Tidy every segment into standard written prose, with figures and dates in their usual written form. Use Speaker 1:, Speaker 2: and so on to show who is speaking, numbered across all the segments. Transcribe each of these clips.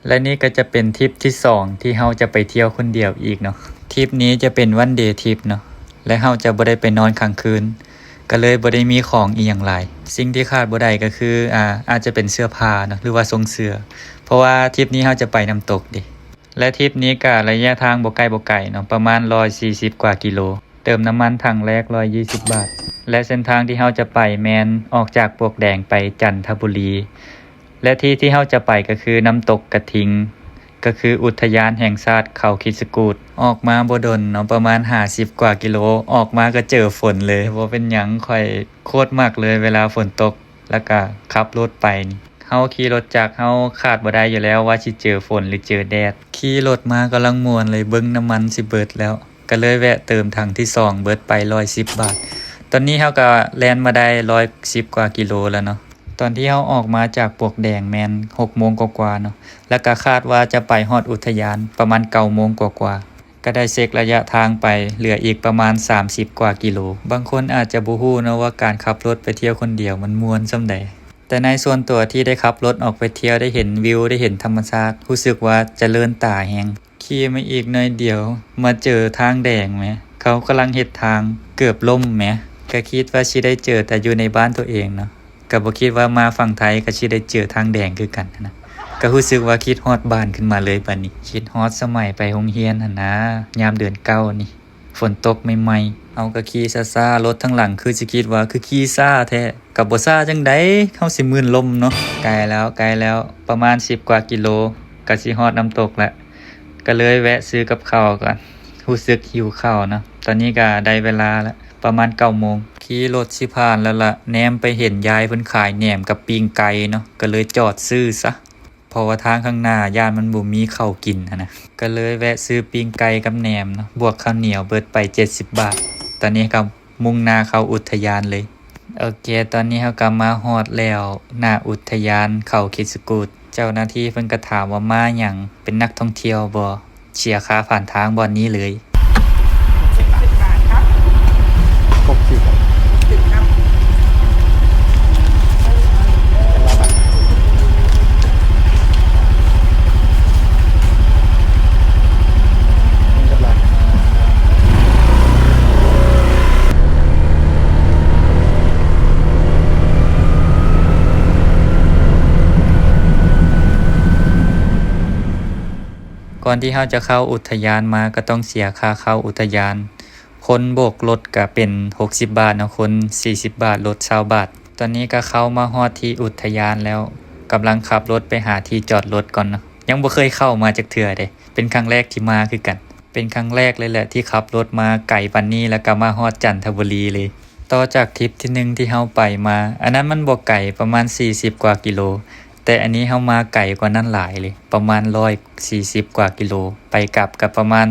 Speaker 1: และนี่ก็จะเป็นทริปที่2ที่เราจะไปเที่ยวคนเดียวอีกเนาะทริปนี้จะเป็นวันเดย์ทริปเนาะและเราจะบ่ได้ไปนอนค้างคืนก็เลยบ่ได้มีของอีหยังหลายสิ่งที่ขาดบ่ได้ก็คืออาจจะเป็นเสื้อผ้าเนาะหรือว่าทรงเสื้อเพราะว่าทริปนี้เราจะไปน้ำตกดิและทริปนี้ก็ระยะทางบ่ไกลเนาะประมาณ140กว่ากิโลเติมน้ำมันถังแรก120บาทและเส้นทางที่เราจะไปแมนออกจากปลวกแดงไปจันทบุรีและที่เราจะไปก็คือน้ำตกกระทิงก็คืออุทยานแห่งชาติเขาคิดสกูฏออกมาบ่ดนเนาะประมาณ50กว่ากิโลออกมาก็เจอฝนเลยบ่เป็นหยังค่อยโคตรมากเลยเวลาฝนตกแล้วก็ขับรถไปนี่เฮาขี่รถจากเฮาขาดบ่ได้อยู่แล้วว่าสิเจอฝนหรือเจอแดดขี่รถมากำลังม่วนเลยเบิ่งน้ำมันสิเบิดแล้วก็เลยแวะเติมถังที่2เบิดไป110บาทตอนนี้เฮาก็แล่นมาได้110กว่ากิโลแล้วเนาะตอนที่เฮาออกมาจากปลวกแดงแม่น 6 โมงกว่าๆเนาะแล้วก็คาดว่าจะไปฮอดอุทยานประมาณ 9 โมงกว่าๆก็ได้เช็คระยะทางไปเหลืออีกประมาณ30กว่ากิโลบางคนอาจจะบ่ฮู้เนาะว่าการขับรถไปเที่ยวคนเดียวมันม่วนส่ำใดแต่ในส่วนตัวที่ได้ขับรถออกไปเที่ยวได้เห็นวิวได้เห็นธรรมชาติรู้สึกว่าเจริญตาแฮงขี่มาอีกหน่อยเดียวมาเจอทางแดงแหมเขากำลังเฮ็ดทางเกือบล่มแหมก็คิดว่าสิได้เจอแต่อยู่ในบ้านตัวเองเนาะก็บ่คิดว่ามาฝั่งไทยก็สิได้เจอทางแดงคือกันนะก็รู้สึกว่าคิดฮอดบ้านขึ้นมาเลยบัดนี้คิดฮอดสมัยไปโรงเรียนหั่นนะยามเดือน9นี่ฝนตกใหม่ๆเอาก็ขี่ซ่าๆรถทั้งหลังคือสิคิดว่าคือขี่ซ่าแท้ก็บ่ซ่าจังได๋เฮาสิมื่นลมเนาะไกลแล้วประมาณ10กว่ากิโลก็สิฮอดน้ำตกแล้วก็เลยแวะซื้อกับข้าวก่อนรู้สึกหิวข้าวเนาะตอนนี้ก็ได้เวลาแล้วประมาณ 9 โมงขี่รถสิผ่านแล้วล่ะแนมไปเห็นยายเพิ่นขายแหนมกับปิ้งไก่เนาะก็เลยจอดซื้อซะเพราะว่าทางข้างหน้าย่านมันบ่มีข้าวกินนะก็เลยแวะซื้อปิ้งไก่กับแหนมเนาะบวกข้าวเหนียวเบิดไป70บาทตอนนี้ก็มุ่งหน้าเข้าอุทยานเลยโอเคตอนนี้เราก็มาฮอดแล้วหน้าอุทยานเขาคิดสกูฏเจ้าหน้าที่เพิ่นก็ถามว่ามาหยังเป็นนักท่องเที่ยวบ่เสียค่าผ่านทางบ่อนนี้เลย
Speaker 2: 10 บาทครับ
Speaker 3: 60
Speaker 2: ครับ
Speaker 1: ก่อนที่เราจะเข้าอุทยานมาก็ต้องเสียค่าเข้าอุทยานคนโบกรถก็เป็น60บาทเนาะคน40บาทรถ20บาทตอนนี้ก็เข้ามาฮอดที่อุทยานแล้วกำลังขับรถไปหาที่จอดรถก่อนเนาะยังบ่เคยเข้ามาจักเทื่อเด้เป็นครั้งแรกที่มาคือกันเป็นครั้งแรกเลยแหละที่ขับรถมาไกลปานนี้แล้วก็มาฮอดจันทบุรีเลยต่อจากทริปที่1ที่เฮาไปมาอันนั้นมันบ่ไกลประมาณ40กว่ากิโลแต่อันนี้เฮามาไกลกว่านั้นหลายเลยประมาณ140กว่ากิโลไปกลับกับประมาณ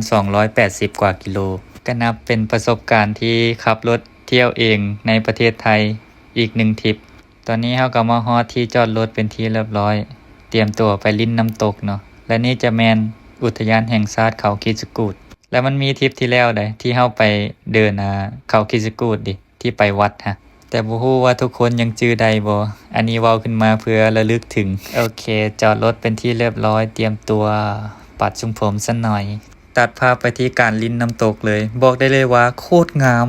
Speaker 1: 280กว่ากิโลก็นับเป็นประสบการณ์ที่ขับรถเที่ยวเองในประเทศไทยอีก1ทริปตอนนี้เฮาก็มาฮอดที่จอดรถเป็นที่เรียบร้อยเตรียมตัวไปลิ้นน้ำตกเนาะและนี่จะแม่นอุทยานแห่งชาติเขาคิดสกูฏแล้วมันมีทริปที่แล้วได้ที่เฮาไปเดินเขาคิดสกูฏดิที่ไปวัดฮะแต่บ่ฮู้ว่าทุกคนยังจื้อได้บ่อันนี้เว้าขึ้นมาเพื่อระลึกถึงโอเคจอดรถเป็นที่เรียบร้อยเตรียมตัวปัดทรงผมซะหน่อยตัดภาพไปที่การลิ้นน้ำตกเลยบอกได้เลยว่าโคตรงาม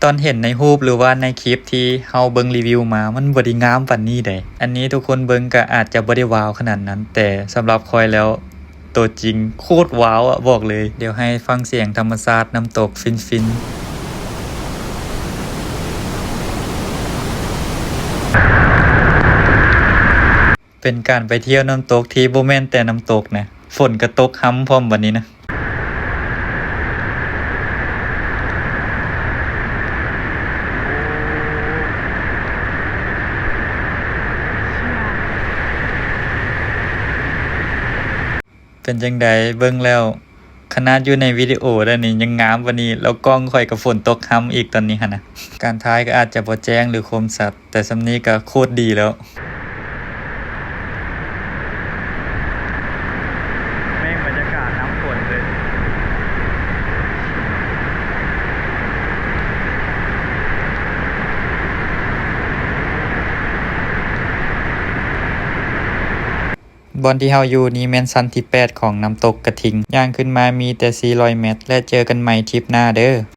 Speaker 1: ตอนเห็นในรูปหรือว่าในคลิปที่เฮาเบิ่งรีวิวมามันบ่ได้งามปานนี้เด้อันนี้ทุกคนเบิ่งก็อาจจะบ่ได้ว้าวขนาดนั้นแต่สำหรับคอยแล้วตัวจริงโคตรว้าวบอกเลยเดี๋ยวให้ฟังเสียงธรรมชาติน้ำตกฟินเป็นการไปเที่ยวน้ำตกที่บ่แม่นแต่น้ำตกนะฝนก็ตกห้ำพร้อมบัดนี้นะเป็นจังใดเบิ่งแล้วขนาดอยู่ในวิดีโอแล้วนี่ยังงามกว่านี้แล้วกล้องค่อยก็ฝนตกห้ำอีกตอนนี้หั่นนะการถ่ายก็อาจจะบ่แจ้งหรือคมชัดแต่สำนี้ก็โคตรดีแล้วแม่งบรรยากาศน้ำฝนเลย บอนที่เฮาอยู่นี้แม่นชั้นที่ 8 ของน้ำตกกระทิงย่างขึ้นมามีแต่400 เมตร และเจอกันใหม่ทริปหน้าเด้อ